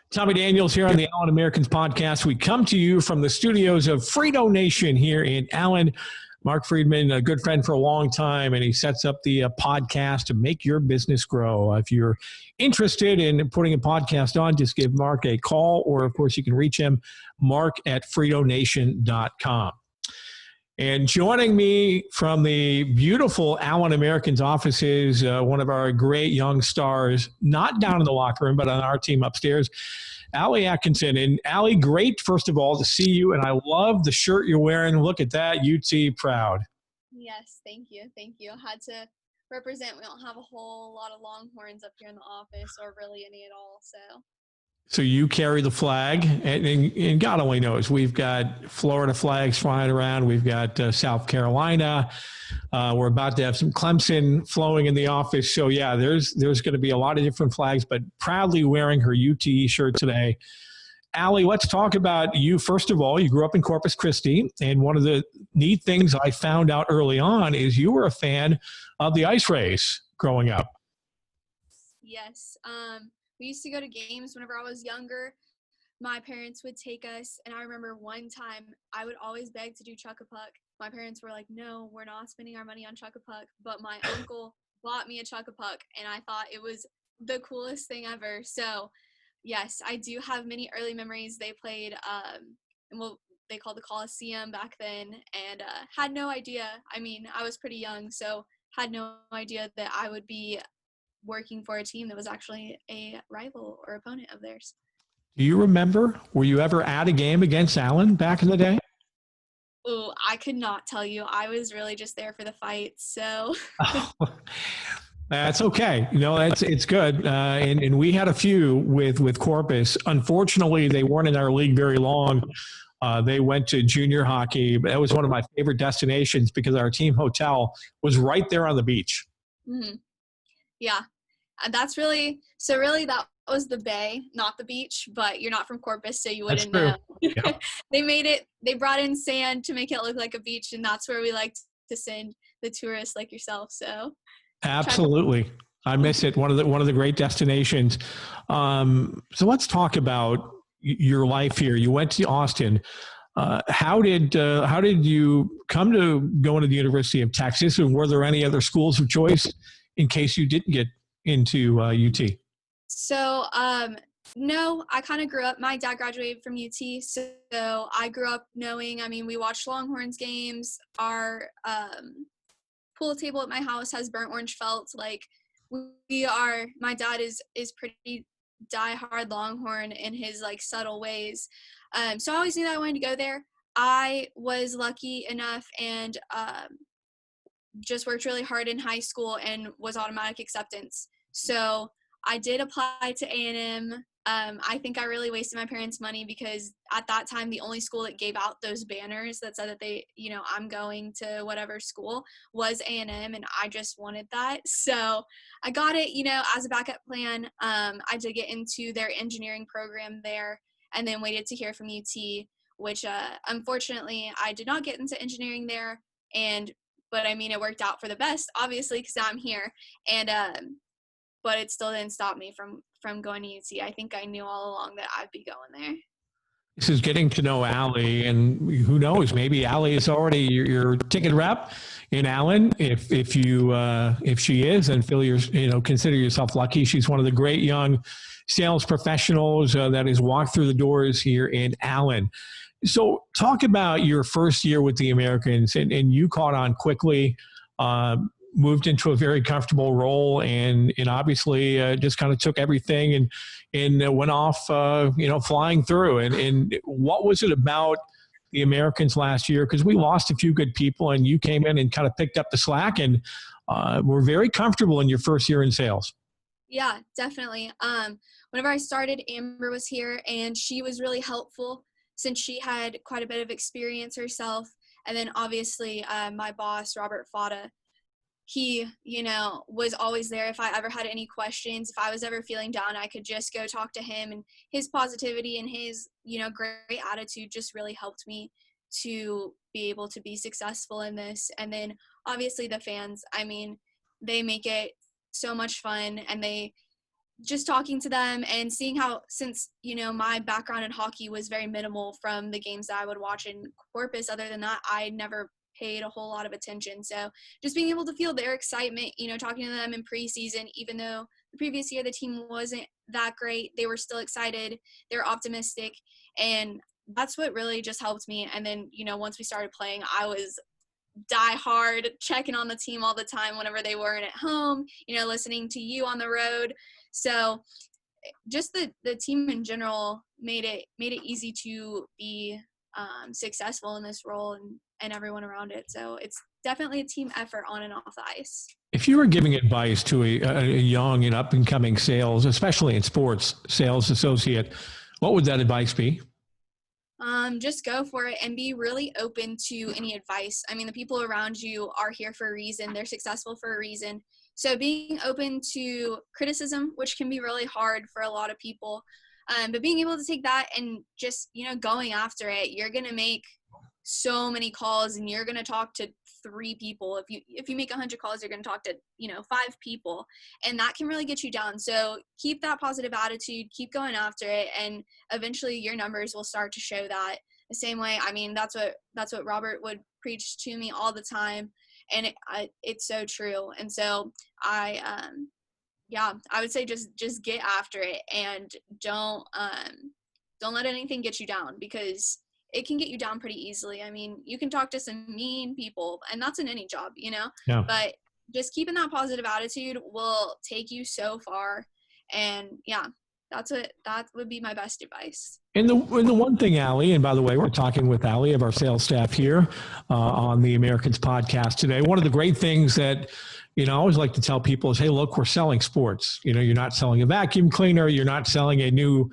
Tommy Daniels here on the Allen Americans podcast. We come to you from the studios of Frito Nation here in Allen. Mark Friedman, a good friend for a long time, and he sets up the podcast to make your business grow. If you're interested in putting a podcast on, just give Mark a call, or of course you can reach him, mark@fritonation.com. And joining me from the beautiful Allen Americans offices, one of our great young stars, not down in the locker room, but on our team upstairs, Addkison. And Allie, great, first of all, to see you. And I love the shirt you're wearing. Look at that. UT proud. Yes, thank you. Thank you. I had to represent. We don't have a whole lot of Longhorns up here in the office, or really any at all. So you carry the flag, and God only knows. We've got Florida flags flying around. We've got South Carolina. We're about to have some Clemson flowing in the office. So, yeah, there's going to be a lot of different flags, but proudly wearing her UT shirt today. Allie, let's talk about you. First of all, you grew up in Corpus Christi, and one of the neat things I found out early on is you were a fan of the ice race growing up. Yes. We used to go to games whenever I was younger. My parents would take us, and I remember one time I would always beg to do Chuck-a-Puck. My parents were like, no, we're not spending our money on Chuck-a-Puck, but my uncle bought me a Chuck-a-Puck, and I thought it was the coolest thing ever. So, yes, I do have many early memories. They played in what they called the Coliseum back then, and had no idea. I mean, I was pretty young, so had no idea that I would be working for a team that was actually a rival or opponent of theirs. Do you remember, were you ever at a game against Allen back in the day? Oh, I could not tell you. I was really just there for the fight, so. Oh, that's okay. You know, it's good. And we had a few with Corpus. Unfortunately, they weren't in our league very long. They went to junior hockey. That was one of my favorite destinations because our team hotel was right there on the beach. Mm-hmm. Yeah, that's really that was the bay, not the beach, but you're not from Corpus, so you wouldn't know. Yeah. They brought in sand to make it look like a beach, and that's where we like to send the tourists like yourself. So absolutely. I miss it. One of the great destinations. So let's talk about your life here. You went to Austin. How did you come to go into the University of Texas, and were there any other schools of choice in case you didn't get into UT? So, no, I kind of grew up, my dad graduated from UT, so I grew up knowing, I mean, we watched Longhorns games. Our pool table at my house has burnt orange felt. Like, my dad is pretty die-hard Longhorn in his, like, subtle ways. So I always knew that I wanted to go there. I was lucky enough and just worked really hard in high school and was automatic acceptance. So I did apply to A&M. I think I really wasted my parents' money because at that time, the only school that gave out those banners that said that they, I'm going to whatever school was A&M, and I just wanted that. So I got it, as a backup plan. I did get into their engineering program there and then waited to hear from UT, which unfortunately I did not get into engineering there. But I mean, it worked out for the best, obviously, because I'm here. And but it still didn't stop me from going to UT. I think I knew all along that I'd be going there. This is getting to know Allie, and who knows, maybe Allie is already your ticket rep in Allen. If she is, and consider yourself lucky. She's one of the great young sales professionals that has walked through the doors here in Allen. So talk about your first year with the Americans, and you caught on quickly, moved into a very comfortable role, and obviously just kind of took everything and went off, flying through. And what was it about the Americans last year? Because we lost a few good people, and you came in and kind of picked up the slack, and were very comfortable in your first year in sales. Yeah, definitely. Whenever I started, Amber was here, and she was really helpful since she had quite a bit of experience herself. And then obviously my boss, Robert Fata, he, was always there if I ever had any questions. If I was ever feeling down, I could just go talk to him, and his positivity and his, great attitude just really helped me to be able to be successful in this. And then obviously the fans, I mean, they make it so much fun, and they just talking to them and seeing how, since, my background in hockey was very minimal from the games that I would watch in Corpus, other than that, I never paid a whole lot of attention. So just being able to feel their excitement, talking to them in preseason, even though the previous year the team wasn't that great, they were still excited, they're optimistic, and that's what really just helped me. And then, once we started playing, I was die hard, checking on the team all the time whenever they weren't at home, listening to you on the road. So just the team in general made it easy to be successful in this role, and everyone around it. So it's definitely a team effort on and off the ice. If you were giving advice to a young and up and coming sales, especially in sports, sales associate, what would that advice be? Just go for it and be really open to any advice. I mean, the people around you are here for a reason. They're successful for a reason. So being open to criticism, which can be really hard for a lot of people, but being able to take that and just, going after it. You're going to make so many calls, and you're going to talk to 3 people. If you make 100 calls, you're going to talk to, 5 people, and that can really get you down. So keep that positive attitude, keep going after it, and eventually your numbers will start to show that. The same way, I mean, that's what Robert would preach to me all the time, and it's so true. And so I would say just get after it, and don't let anything get you down, because it can get you down pretty easily. I mean, you can talk to some mean people, and that's in any job, Yeah. but just keeping that positive attitude will take you so far. And that would be my best advice. And the one thing, Allie, and by the way, we're talking with Allie of our sales staff here on the Americans podcast today. One of the great things that, I always like to tell people is, hey, look, we're selling sports. You're not selling a vacuum cleaner. You're not selling a new,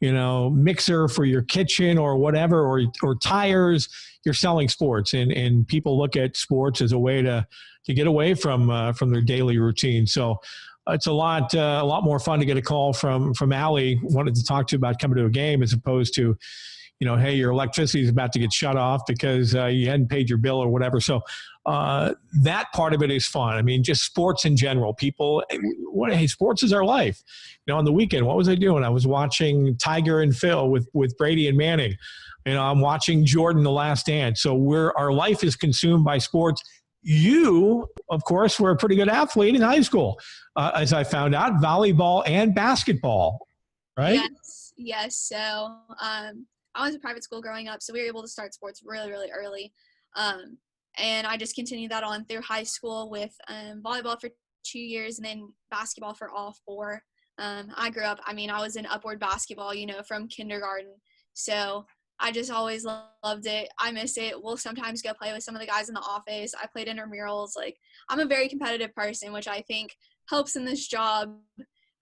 mixer for your kitchen or whatever, or tires. You're selling sports. And people look at sports as a way to get away from their daily routine. So it's a lot more fun to get a call from Allie wanted to talk to you about coming to a game, as opposed to, hey, your electricity is about to get shut off because you hadn't paid your bill or whatever. So that part of it is fun. I mean, just sports in general. People, hey, sports is our life. On the weekend, what was I doing? I was watching Tiger and Phil with Brady and Manning. I'm watching Jordan, The Last Dance. So our life is consumed by sports. You, of course, were a pretty good athlete in high school, as I found out, volleyball and basketball, right? Yes. So I was in private school growing up, so we were able to start sports really, really early. And I just continued that on through high school with volleyball for 2 years, and then basketball for all 4. I grew up, I was in upward basketball, from kindergarten. So I just always loved it. I miss it. We'll sometimes go play with some of the guys in the office. I played intramurals. Like, I'm a very competitive person, which I think helps in this job.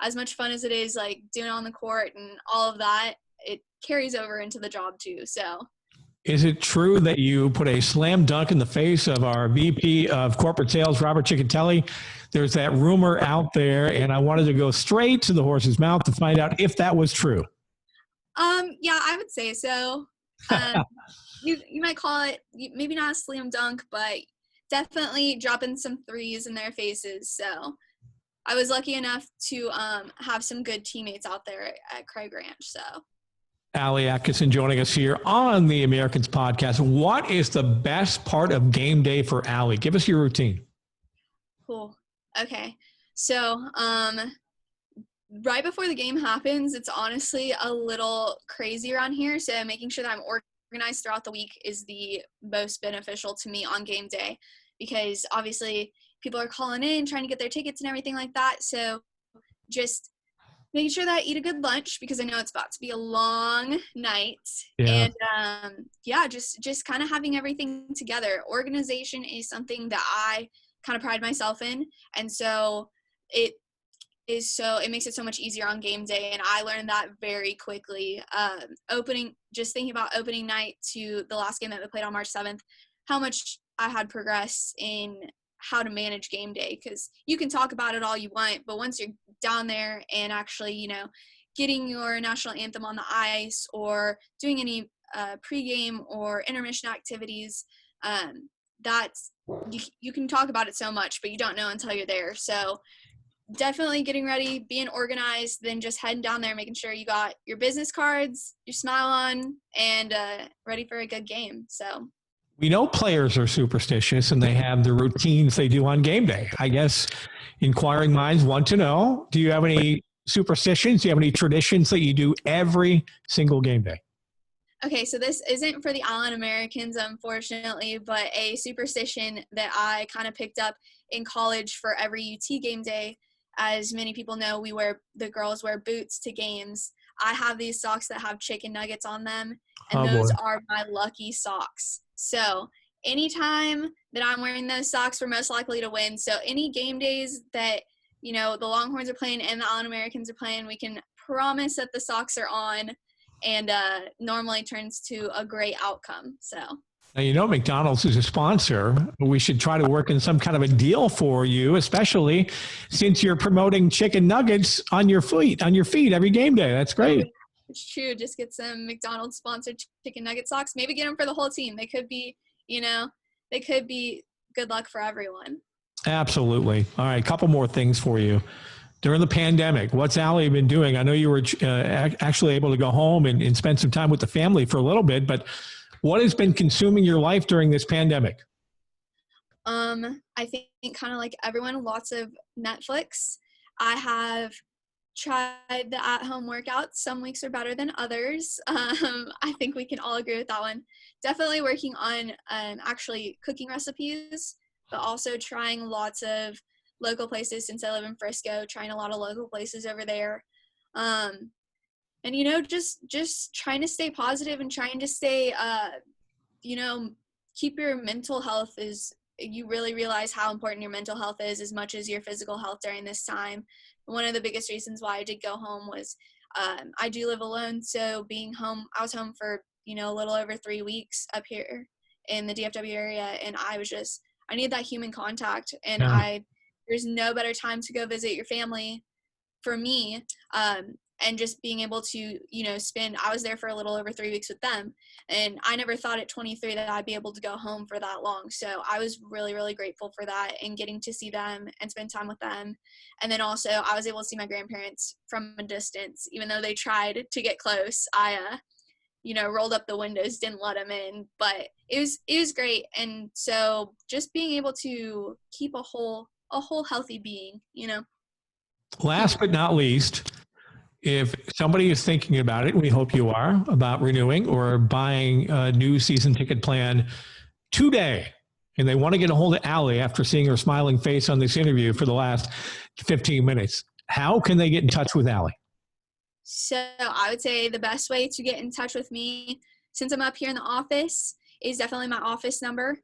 As much fun as it is, like, doing it on the court and all of that, it carries over into the job too. So, is it true that you put a slam dunk in the face of our VP of corporate sales, Robert Ciccatelli? There's that rumor out there, and I wanted to go straight to the horse's mouth to find out if that was true. Yeah, I would say so. You might call it maybe not a slam dunk, but definitely dropping some threes in their faces. So I was lucky enough to have some good teammates out there at Craig Ranch. So Allie Addkison joining us here on the Americans podcast. What is the best part of game day for Allie? Give us your routine. Cool. Okay. So right before the game happens, it's honestly a little crazy around here. So making sure that I'm organized throughout the week is the most beneficial to me on game day, because obviously people are calling in, trying to get their tickets and everything like that. So just making sure that I eat a good lunch, because I know it's about to be a long night. Yeah. And just kind of having everything together. Organization is something that I kind of pride myself in. And so it makes it so much easier on game day, and I learned that very quickly. Just thinking about opening night to the last game that we played on March 7th, how much I had progressed in how to manage game day, because you can talk about it all you want, but once you're down there and actually, getting your national anthem on the ice or doing any pregame or intermission activities, you can talk about it so much, but you don't know until you're there. So definitely getting ready, being organized, then just heading down there, making sure you got your business cards, your smile on, and ready for a good game. So We know players are superstitious and they have the routines they do on game day. I guess inquiring minds want to know, do you have any superstitions? Do you have any traditions that you do every single game day? okay, so this isn't for the Island Americans, unfortunately, but a superstition that I kind of picked up in college for every UT game day. As many people know, the girls wear boots to games. I have these socks that have chicken nuggets on them, and Oh boy. those are my lucky socks. So anytime that I'm wearing those socks, we're most likely to win. So any game days that, the Longhorns are playing and the Island Americans are playing, we can promise that the socks are on, and normally turns to a great outcome. So Now, McDonald's is a sponsor. We should try to work in some kind of a deal for you, especially since you're promoting chicken nuggets on your feet every game day. That's great. it's true. Just get some McDonald's sponsored chicken nugget socks. Maybe get them for the whole team. They could be, they could be good luck for everyone. Absolutely. All right, a couple more things for you. During the pandemic, what's Allie been doing? I know you were actually able to go home and spend some time with the family for a little bit, but what has been consuming your life during this pandemic? I think kind of like everyone, lots of Netflix. I have tried the at-home workouts. Some weeks are better than others. I think we can all agree with that one. Definitely working on actually cooking recipes, but also trying lots of local places since I live in Frisco, trying a lot of local places over there. And, just trying to stay positive and trying to stay, keep your mental health you really realize how important your mental health is as much as your physical health during this time. One of the biggest reasons why I did go home was I do live alone. So being home, I was home for, a little over 3 weeks up here in the DFW area. And I need that human contact. And Yeah. There's no better time to go visit your family for me. And just being able to, I was there for a little over 3 weeks with them. And I never thought at 23 that I'd be able to go home for that long. So I was really, really grateful for that and getting to see them and spend time with them. And then also I was able to see my grandparents from a distance, even though they tried to get close. I, rolled up the windows, didn't let them in, but it was great. And so just being able to keep a whole healthy being, Last but not least, if somebody is thinking about it, we hope you are, about renewing or buying a new season ticket plan today, and they want to get a hold of Allie after seeing her smiling face on this interview for the last 15 minutes, how can they get in touch with Allie? So I would say the best way to get in touch with me, since I'm up here in the office, is definitely my office number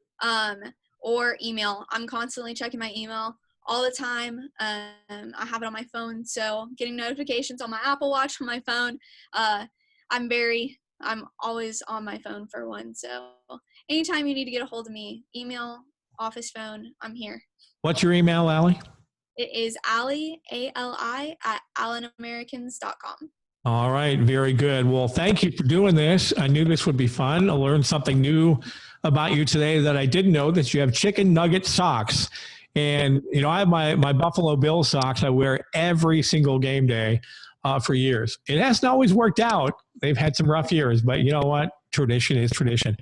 or email. I'm constantly checking my email all the time. I have it on my phone, so getting notifications on my Apple Watch on my phone. I'm always on my phone for one. So anytime you need to get a hold of me, email, office phone, I'm here. What's your email, Allie? It is Allie, A-L-I, at AllenAmericans.com. All right. Very good. Well, thank you for doing this. I knew this would be fun. I learned something new about you today that I didn't know, that you have chicken nugget socks. And, I have my Buffalo Bills socks I wear every single game day for years. It hasn't always worked out. They've had some rough years, but you know what? Tradition is tradition.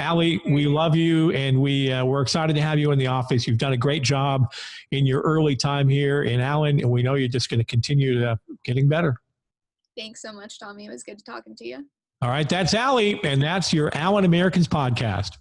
Allie, we love you, and we're excited to have you in the office. You've done a great job in your early time here in Allen, and we know you're just going to continue getting better. Thanks so much, Tommy. It was good talking to you. All right, that's Allie, and that's your Allen Americans podcast.